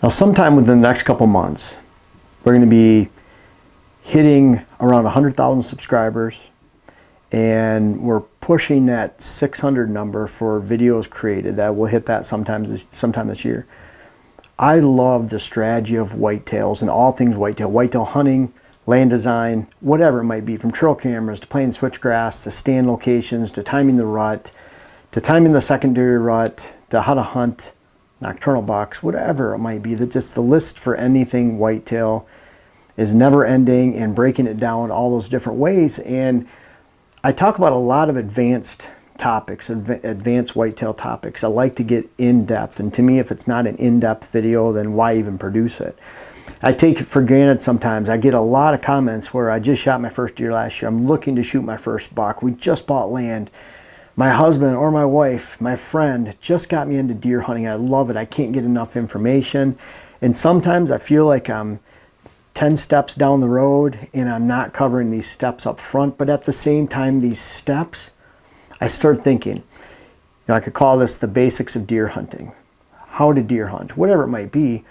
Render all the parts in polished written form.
Now, sometime within the next couple months, we're going to be hitting around 100,000 subscribers, and we're pushing that 600 number for videos created. That we'll hit that sometime this year. I love the strategy of whitetails and all things whitetail hunting, land design, whatever it might be, from trail cameras to playing switchgrass to stand locations to timing the rut to timing the secondary rut to how to hunt nocturnal bucks, whatever it might be. Just the list for anything whitetail is never ending, and breaking it down all those different ways. And I talk about a lot of advanced topics, advanced whitetail topics. I like to get in depth, and to me, if it's not an in-depth video, then why even produce it? I take it for granted sometimes. I get a lot of comments where I just shot my first deer last year. I'm looking to shoot my first buck. We just bought land. My husband or my wife, my friend, just got me into deer hunting. I love it. I can't get enough information. And sometimes I feel like I'm 10 steps down the road and I'm not covering these steps up front. But at the same time, these steps, I start thinking, I could call this the basics of deer hunting, how to deer hunt, whatever it might be.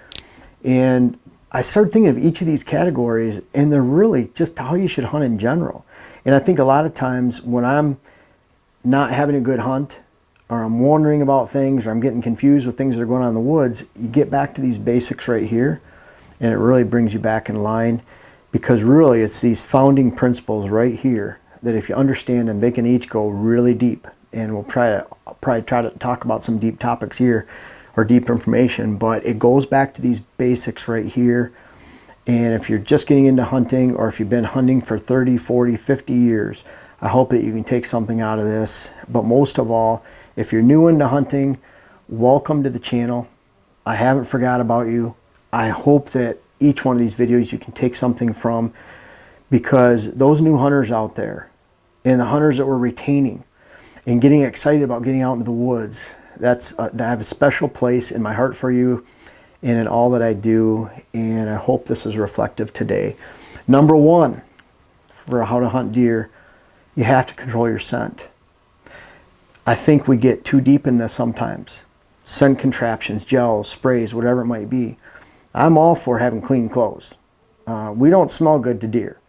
And I started thinking of each of these categories, and they're really just how you should hunt in general. And I think a lot of times when I'm not having a good hunt, or I'm wondering about things, or I'm getting confused with things that are going on in the woods, you get back to these basics right here, and it really brings you back in line, because really it's these founding principles right here that if you understand them, they can each go really deep. And we'll probably try to talk about some deep topics here, or deep information, but it goes back to these basics right here. And if you're just getting into hunting, or if you've been hunting for 30, 40, 50 years, I hope that you can take something out of this. But most of all, if you're new into hunting, welcome to the channel. I haven't forgot about you. I hope that each one of these videos you can take something from, because those new hunters out there, and the hunters that we're retaining and getting excited about getting out into the woods, I have a special place in my heart for you and in all that I do, and I hope this is reflective today. Number one, for how to hunt deer, you have to control your scent. I think we get too deep in this sometimes. Scent contraptions, gels, sprays, whatever it might be. I'm all for having clean clothes. We don't smell good to deer.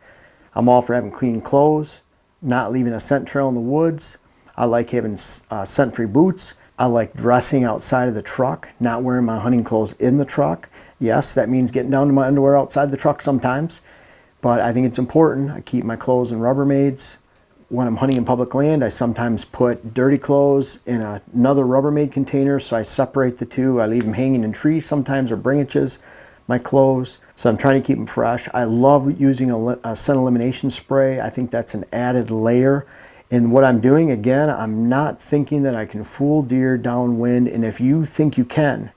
I'm all for having clean clothes, not leaving a scent trail in the woods. I like having scent-free boots. I like dressing outside of the truck, not wearing my hunting clothes in the truck. Yes, that means getting down to my underwear outside the truck sometimes, but I think it's important. I keep my clothes in Rubbermaids. When I'm hunting in public land, I sometimes put dirty clothes in another Rubbermaid container, so I separate the two. I leave them hanging in trees sometimes, or branches, my clothes, so I'm trying to keep them fresh. I love using a scent elimination spray. I think that's an added layer. And what I'm doing, again, I'm not thinking that I can fool deer downwind, and if you think you can,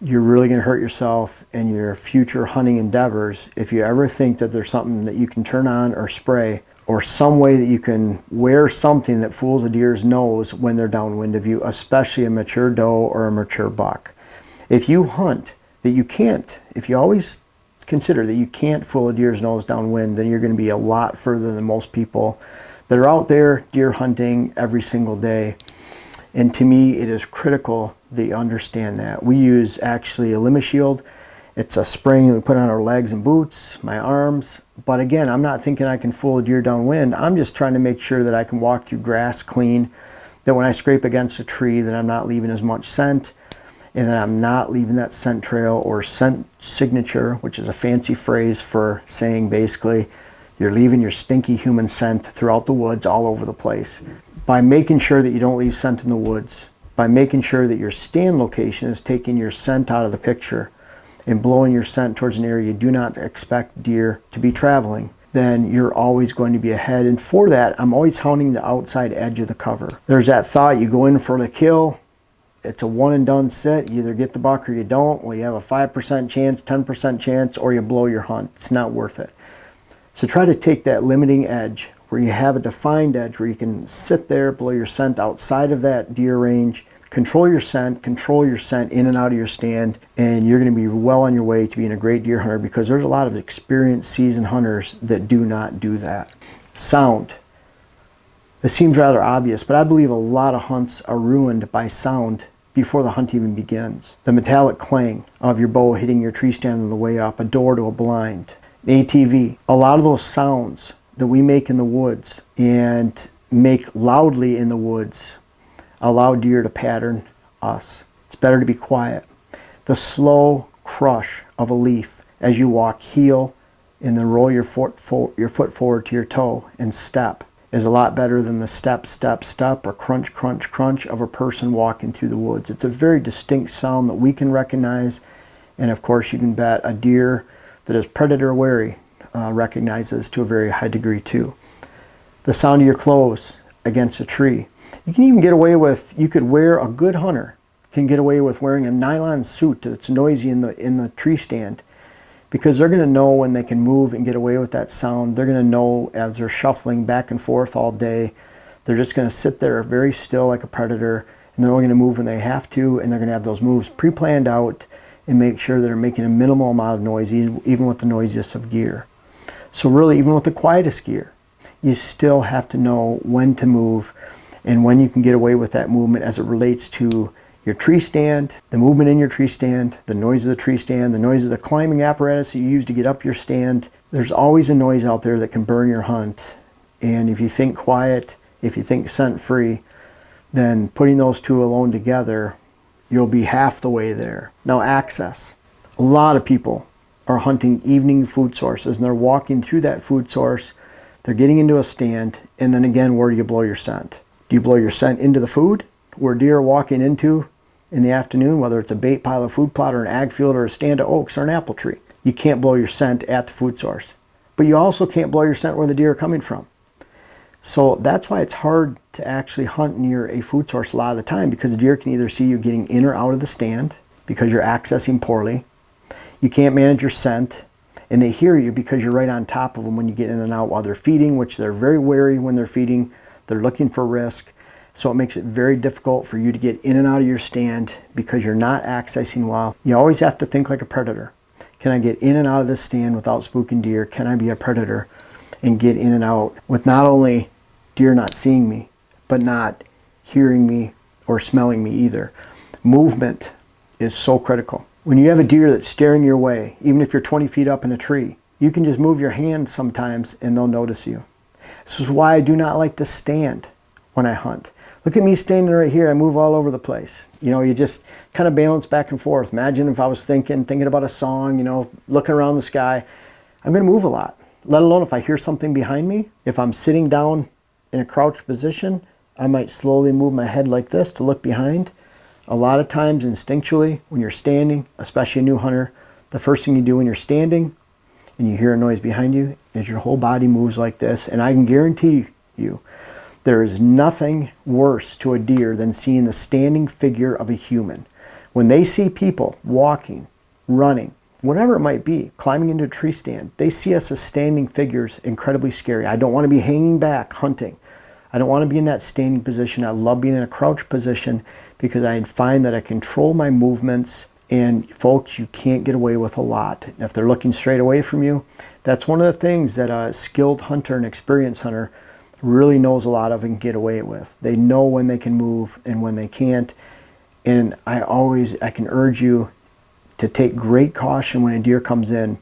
you're really going to hurt yourself in your future hunting endeavors if you ever think that there's something that you can turn on or spray, or some way that you can wear something that fools a deer's nose when they're downwind of you, especially a mature doe or a mature buck. If you hunt that you can't, if you always consider that you can't fool a deer's nose downwind, then you're going to be a lot further than most people that are out there deer hunting every single day. And to me, it is critical that you understand that. We use actually a LimiShield. It's a spring that we put on our legs and boots, my arms. But again, I'm not thinking I can fool a deer downwind. I'm just trying to make sure that I can walk through grass clean, that when I scrape against a tree, that I'm not leaving as much scent, and that I'm not leaving that scent trail or scent signature, which is a fancy phrase for saying basically you're leaving your stinky human scent throughout the woods all over the place. By making sure that you don't leave scent in the woods, by making sure that your stand location is taking your scent out of the picture and blowing your scent towards an area you do not expect deer to be traveling, then you're always going to be ahead. And for that, I'm always hunting the outside edge of the cover. There's that thought, you go in for the kill, it's a one and done sit. You either get the buck or you don't. Well, you have a 5% chance, 10% chance, or you blow your hunt. It's not worth it. So try to take that limiting edge where you have a defined edge where you can sit there, blow your scent outside of that deer range, control your scent in and out of your stand, and you're going to be well on your way to being a great deer hunter, because there's a lot of experienced seasoned hunters that do not do that. Sound. This seems rather obvious, but I believe a lot of hunts are ruined by sound before the hunt even begins. The metallic clang of your bow hitting your tree stand on the way up, a door to a blind, an ATV. A lot of those sounds that we make in the woods and make loudly in the woods allow deer to pattern us. It's better to be quiet. The slow crush of a leaf as you walk, heel, and then roll your foot forward to your toe and step is a lot better than the step, step, step, or crunch, crunch, crunch of a person walking through the woods. It's a very distinct sound that we can recognize, and of course you can bet a deer that is predator wary recognizes to a very high degree too. The sound of your clothes against a tree. You can even get away with, you could wear, a good hunter can get away with wearing a nylon suit that's noisy in the tree stand, because they're going to know when they can move and get away with that sound. They're going to know as they're shuffling back and forth all day. They're just going to sit there very still like a predator, and they're only going to move when they have to, and they're going to have those moves pre-planned out and make sure they're making a minimal amount of noise, even with the noisiest of gear. So really, even with the quietest gear, you still have to know when to move and when you can get away with that movement as it relates to your tree stand, the movement in your tree stand, the noise of the tree stand, the noise of the climbing apparatus that you use to get up your stand. There's always a noise out there that can burn your hunt. And if you think quiet, if you think scent free, then putting those two alone together, you'll be half the way there. Now, access. A lot of people are hunting evening food sources, and they're walking through that food source. They're getting into a stand, and then again, where do you blow your scent? Do you blow your scent into the food, where deer are walking into in the afternoon, whether it's a bait pile, a food plot, or an ag field, or a stand of oaks, or an apple tree? You can't blow your scent at the food source. But you also can't blow your scent where the deer are coming from. So that's why it's hard to actually hunt near a food source a lot of the time, because the deer can either see you getting in or out of the stand because you're accessing poorly. You can't manage your scent, and they hear you because you're right on top of them when you get in and out while they're feeding, which they're very wary when they're feeding. They're looking for risk. So it makes it very difficult for you to get in and out of your stand because you're not accessing well. You always have to think like a predator. Can I get in and out of this stand without spooking deer? Can I be a predator and get in and out with not only deer not seeing me, but not hearing me or smelling me either? Movement is so critical. When you have a deer that's staring your way, even if you're 20 feet up in a tree, you can just move your hand sometimes and they'll notice you. This is why I do not like to stand when I hunt. Look at me standing right here. I move all over the place. You know, you just kind of balance back and forth. Imagine if I was thinking about a song, you know, looking around the sky. I'm going to move a lot, let alone if I hear something behind me. If I'm sitting down in a crouched position, I might slowly move my head like this to look behind. A lot of times instinctually, when you're standing, especially a new hunter, the first thing you do when you're standing and you hear a noise behind you is your whole body moves like this. And I can guarantee you, there is nothing worse to a deer than seeing the standing figure of a human. When they see people walking, running, whatever it might be, climbing into a tree stand, they see us as standing figures incredibly scary. I don't want to be hanging back hunting. I don't want to be in that standing position. I love being in a crouch position because I find that I control my movements, and folks, you can't get away with a lot. If they're looking straight away from you, that's one of the things that a skilled hunter and experienced hunter really knows a lot of and get away with. They know when they can move and when they can't. And I can urge you to take great caution when a deer comes in.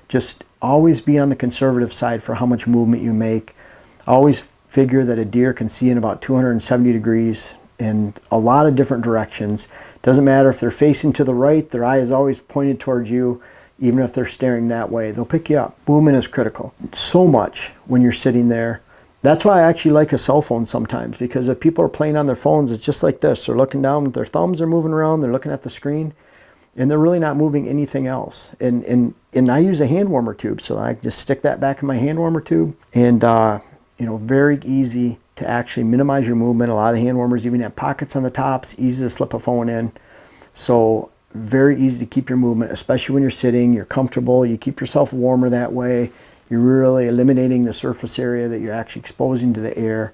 Just always be on the conservative side for how much movement you make. Always figure that a deer can see in about 270 degrees in a lot of different directions. Doesn't matter if they're facing to the right, their eye is always pointed towards you. Even if they're staring that way, they'll pick you up. Movement is critical. So much when you're sitting there. That's why I actually like a cell phone sometimes, because if people are playing on their phones, it's just like this. They're looking down, their thumbs are moving around, they're looking at the screen, and they're really not moving anything else. And I use a hand warmer tube, so I just stick that back in my hand warmer tube, and very easy to actually minimize your movement. A lot of the hand warmers even have pockets on the tops, easy to slip a phone in. So very easy to keep your movement, especially when you're sitting, you're comfortable, you keep yourself warmer that way. You're really eliminating the surface area that you're actually exposing to the air.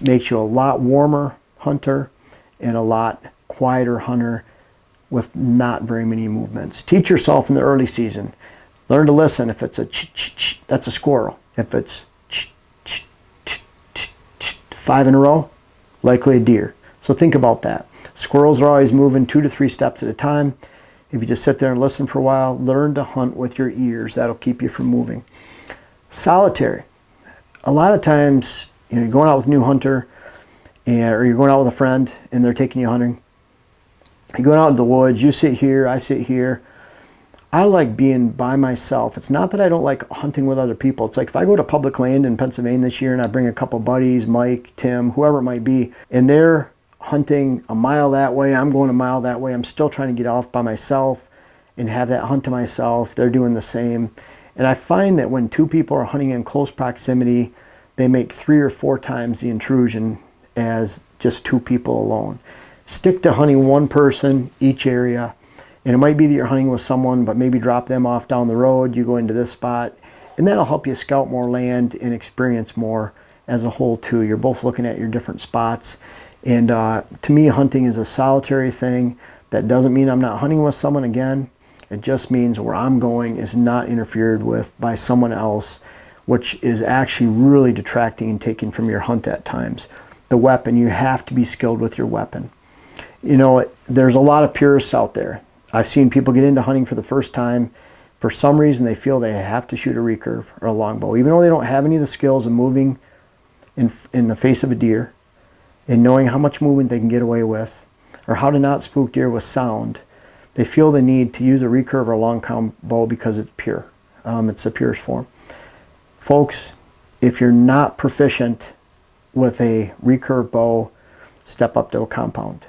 Makes you a lot warmer hunter and a lot quieter hunter with not very many movements. Teach yourself in the early season. Learn to listen. If it's a ch-ch-ch, that's a squirrel. If it's ch-ch-ch-ch-ch, 5 in a row, likely a deer. So think about that. Squirrels are always moving 2 to 3 steps at a time. If you just sit there and listen for a while, learn to hunt with your ears. That'll keep you from moving. Solitary. A lot of times, you're going out with a new hunter, or you're going out with a friend and they're taking you hunting. You're going out in the woods, you sit here, I sit here. I like being by myself. It's not that I don't like hunting with other people. It's like if I go to public land in Pennsylvania this year and I bring a couple buddies, Mike, Tim, whoever it might be, and they're hunting a mile that way, I'm going a mile that way, I'm still trying to get off by myself and have that hunt to myself. They're doing the same. And I find that when 2 people are hunting in close proximity, they make 3 or 4 times the intrusion as just 2 people alone. Stick to hunting 1 person each area. And it might be that you're hunting with someone, but maybe drop them off down the road, you go into this spot, and that'll help you scout more land and experience more as a whole too. You're both looking at your different spots. And to me, hunting is a solitary thing. That doesn't mean I'm not hunting with someone again. It just means where I'm going is not interfered with by someone else, which is actually really detracting and taking from your hunt at times. The weapon, you have to be skilled with your weapon. There's a lot of purists out there. I've seen people get into hunting for the first time. For some reason, they feel they have to shoot a recurve or a longbow, even though they don't have any of the skills of moving in the face of a deer and knowing how much movement they can get away with or how to not spook deer with sound. They feel the need to use a recurve or a long bow because it's pure. It's the purest form. Folks, if you're not proficient with a recurve bow, step up to a compound.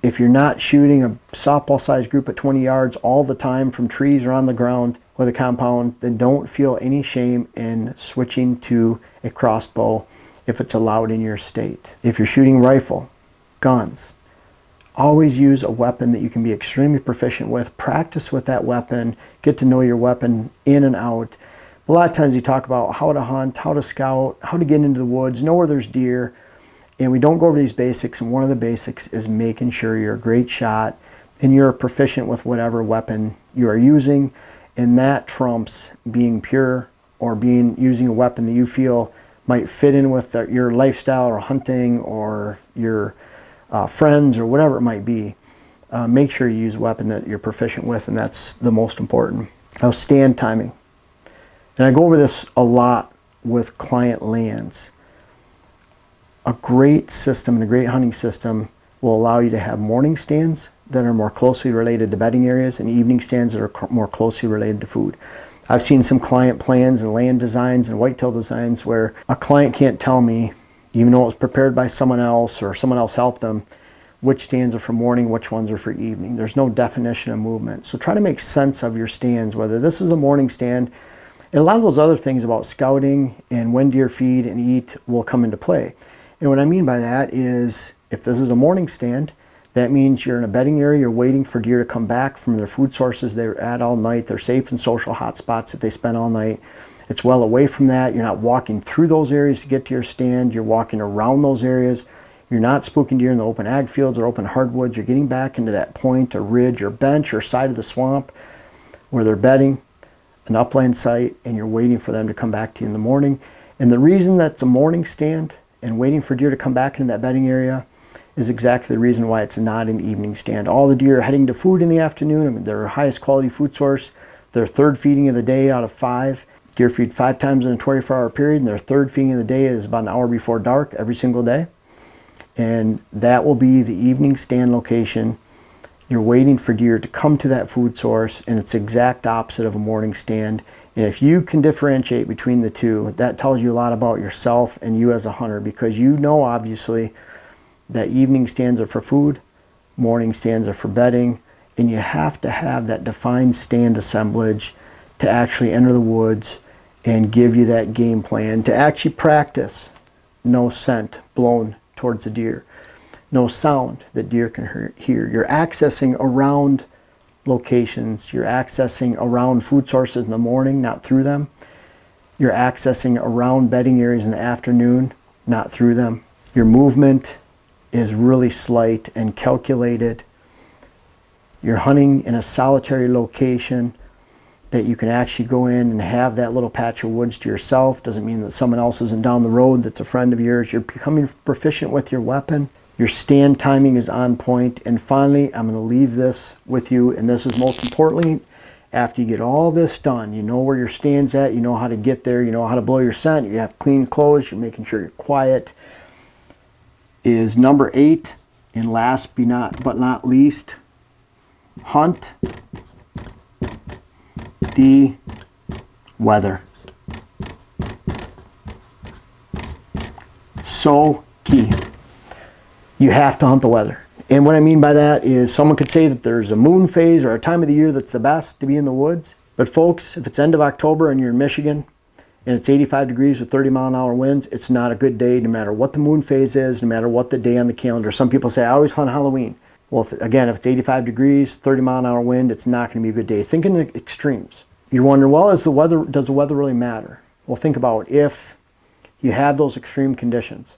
If you're not shooting a softball-sized group at 20 yards all the time from trees or on the ground with a compound, then don't feel any shame in switching to a crossbow if it's allowed in your state. If you're shooting rifle, guns, always use a weapon that you can be extremely proficient with. Practice with that weapon. Get to know your weapon in and out. A lot of times you talk about how to hunt, how to scout, how to get into the woods, know where there's deer. And we don't go over these basics, and one of the basics is making sure you're a great shot and you're proficient with whatever weapon you are using, and that trumps being pure or using a weapon that you feel might fit in with your lifestyle or hunting or your friends or whatever it might be. Make sure you use a weapon that you're proficient with, and that's the most important. Now, stand timing. And I go over this a lot with client lands. A great system and a great hunting system will allow you to have morning stands that are more closely related to bedding areas and evening stands that are more closely related to food. I've seen some client plans and land designs and whitetail designs where a client can't tell me, even though it was prepared by someone else or someone else helped them, which stands are for morning, which ones are for evening. There's no definition of movement. So try to make sense of your stands, whether this is a morning stand, and a lot of those other things about scouting and when deer feed and eat will come into play. And what I mean by that is, if this is a morning stand, that means you're in a bedding area, you're waiting for deer to come back from their food sources they're at all night, their safe and social hot spots that they spent all night. It's well away from that. You're not walking through those areas to get to your stand, you're walking around those areas. You're not spooking deer in the open ag fields or open hardwoods. You're getting back into that point or ridge or bench or side of the swamp where they're bedding, an upland site, and you're waiting for them to come back to you in the morning. And the reason that's a morning stand and waiting for deer to come back into that bedding area is exactly the reason why it's not an evening stand. All the deer are heading to food in the afternoon. I mean, their highest quality food source, their third feeding of the day out of 5. Deer feed 5 times in a 24-hour period, and their third feeding of the day is about an hour before dark every single day. And that will be the evening stand location. You're waiting for deer to come to that food source, and it's the exact opposite of a morning stand. And if you can differentiate between the two, that tells you a lot about yourself and you as a hunter, because you know obviously that evening stands are for food, morning stands are for bedding, and you have to have that defined stand assemblage to actually enter the woods and give you that game plan to actually practice. No scent blown towards the deer, no sound that deer can hear. You're accessing around locations, you're accessing around food sources in the morning, not through them. You're accessing around bedding areas in the afternoon, not through them. Your movement is really slight and calculated. You're hunting in a solitary location that you can actually go in and have that little patch of woods to yourself. Doesn't mean that someone else isn't down the road that's a friend of yours. You're becoming proficient with your weapon. Your stand timing is on point. And finally, I'm going to leave this with you, and this is most importantly, after you get all this done, you know where your stand's at, you know how to get there, you know how to blow your scent, you have clean clothes, you're making sure you're quiet, is number 8, and last but not least, hunt the weather. So key. You have to hunt the weather. And what I mean by that is someone could say that there's a moon phase or a time of the year that's the best to be in the woods. But folks, if it's end of October and you're in Michigan and it's 85 degrees with 30-mile-an-hour winds, it's not a good day no matter what the moon phase is, no matter what the day on the calendar. Some people say, I always hunt Halloween. Well, if it's 85 degrees, 30-mile-an-hour wind, it's not going to be a good day. Think in the extremes. You're wondering, well, does the weather really matter? Well, think about if you have those extreme conditions.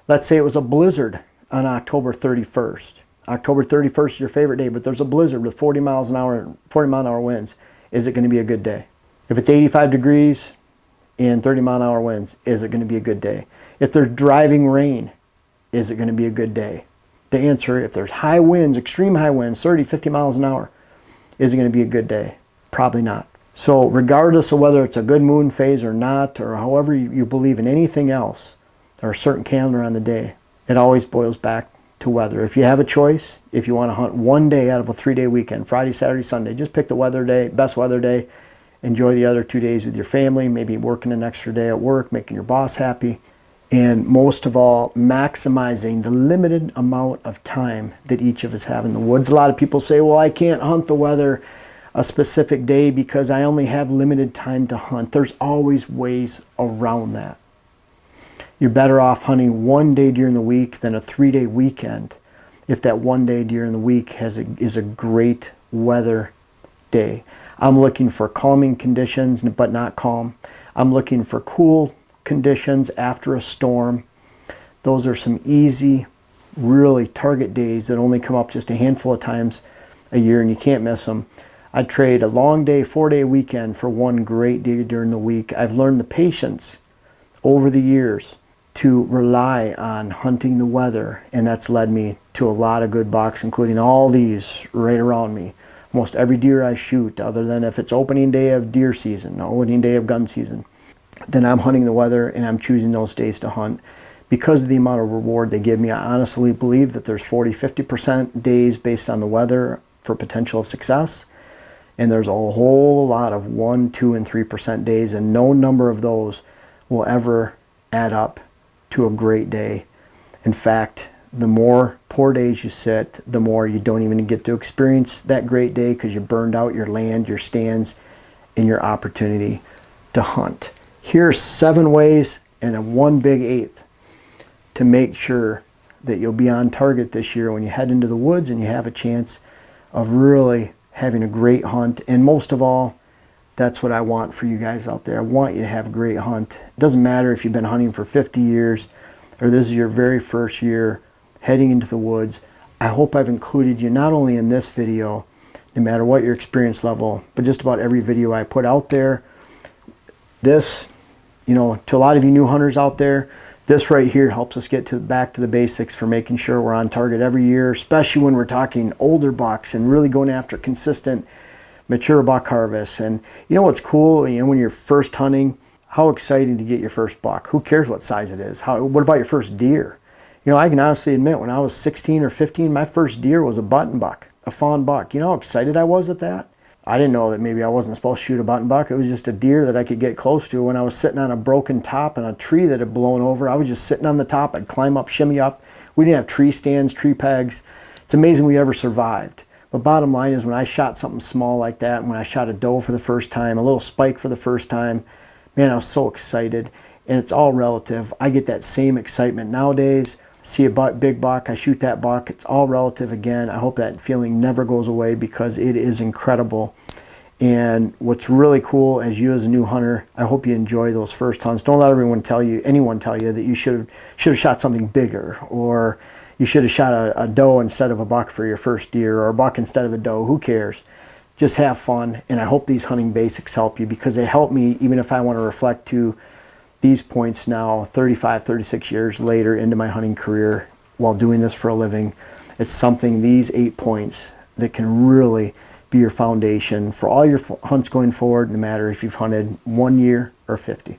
Let's say it was a blizzard on October 31st. October 31st is your favorite day, but there's a blizzard with 40-mile-an-hour winds. Is it going to be a good day? If it's 85 degrees and 30-mile-an-hour winds, is it going to be a good day? If there's driving rain, is it going to be a good day? The answer, if there's high winds, extreme high winds, 30, 50 miles an hour, is it going to be a good day? Probably not. So regardless of whether it's a good moon phase or not, or however you believe in anything else, or a certain calendar on the day, it always boils back to weather. If you have a choice, if you want to hunt one day out of a 3-day weekend, Friday, Saturday, Sunday, just pick the best weather day. Enjoy the other 2 days with your family, maybe working an extra day at work, making your boss happy. And most of all, maximizing the limited amount of time that each of us have in the woods. A lot of people say, well, I can't hunt the weather a specific day because I only have limited time to hunt. There's always ways around that. You're better off hunting one day during the week than a 3-day weekend if that one day during the week is a great weather day. I'm looking for calming conditions, but not calm. I'm looking for cool conditions after a storm. Those are some easy, really target days that only come up just a handful of times a year, and you can't miss them. I'd trade a long day, 4-day weekend for one great day during the week. I've learned the patience over the years to rely on hunting the weather, and that's led me to a lot of good bucks, including all these right around me. Almost every deer I shoot, other than if it's opening day of deer season, opening day of gun season, then I'm hunting the weather and I'm choosing those days to hunt because of the amount of reward they give me. I honestly believe that there's 40-50% days based on the weather for potential of success, and there's a whole lot of 1%, 2%, and 3% days, and no number of those will ever add up to a great day. In fact, the more poor days you sit, the more you don't even get to experience that great day because you burned out your land, your stands, and your opportunity to hunt. Here's 7 ways and a 1 big 8th to make sure that you'll be on target this year when you head into the woods and you have a chance of really having a great hunt. And most of all, that's what I want for you guys out there. I want you to have a great hunt. It doesn't matter if you've been hunting for 50 years or this is your very first year heading into the woods. I hope I've included you not only in this video, no matter what your experience level, but just about every video I put out there. This, to a lot of you new hunters out there, this right here helps us get back to the basics for making sure we're on target every year, especially when we're talking older bucks and really going after consistent mature buck harvests. And what's cool, when you're first hunting, how exciting to get your first buck. Who cares what size it is? What about your first deer? I can honestly admit when I was 16 or 15, my first deer was a button buck, a fawn buck. You know how excited I was at that? I didn't know that maybe I wasn't supposed to shoot a button buck. It was just a deer that I could get close to. When I was sitting on a broken top and a tree that had blown over, I was just sitting on the top. I'd climb up, shimmy up. We didn't have tree stands, tree pegs. It's amazing we ever survived. But bottom line is when I shot something small like that, and when I shot a doe for the first time, a little spike for the first time, man, I was so excited. And it's all relative. I get that same excitement nowadays. See a big buck, I shoot that buck. It's all relative again. I hope that feeling never goes away because it is incredible. And what's really cool as you as a new hunter, I hope you enjoy those first hunts. Don't let anyone tell you that you should have shot something bigger, or you should have shot a doe instead of a buck for your first deer, or a buck instead of a doe. Who cares? Just have fun. And I hope these hunting basics help you because they help me even if I want to reflect to these points now 35, 36 years later into my hunting career. while doing this for a living. It's something, these 8 points, that can really be your foundation for all your hunts going forward, no matter if you've hunted 1 year or 50.